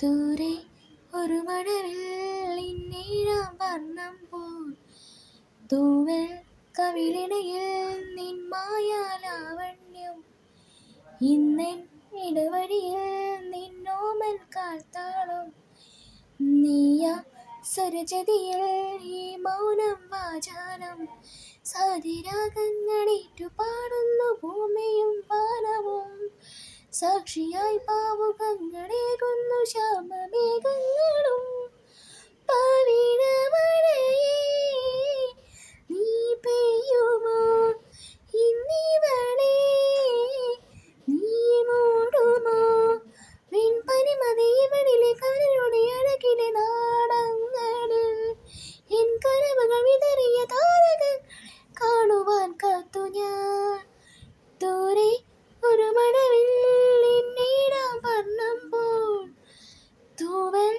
ദൂരെ ഒരു മഴവിൽ നീഴാം വർണ്ണം പോൽ തൂവൽ കവിളിണയിൽ നിൻ മായാലാവണ്യം ഇന്നെൻ ഇടവഴിയിൽ നിന്നോമൽ കാൽത്താളം നീയ സ്വരജതിയിൽ ഈ മൗനം വാചാലം സാരിരാഗങ്ങളേറ്റു പാടുന്നു ഭൂമിയും വാനവും സാക്ഷിയായി പാവുകങ്ങളേകുന്നു ശ്യാമമേഘങ്ങളും പവിഴമഴയേ നീ പെയ്യുമോ ഇന്നിവളെ നീ മൂടുമോ വെൺപനിമതി ഇവളിലെ കവരുടെ അഴകിലെ നാടങ്ങളിൽ എൻ കനവുകൾ വിതറിയ താരകങ്ങൾ കാണുവാൻ കാത്തു ഞാൻ ദൂരെ ഒരു മഴവിൽ നീഴാം വർണ്ണം പോൽ തൂവൽ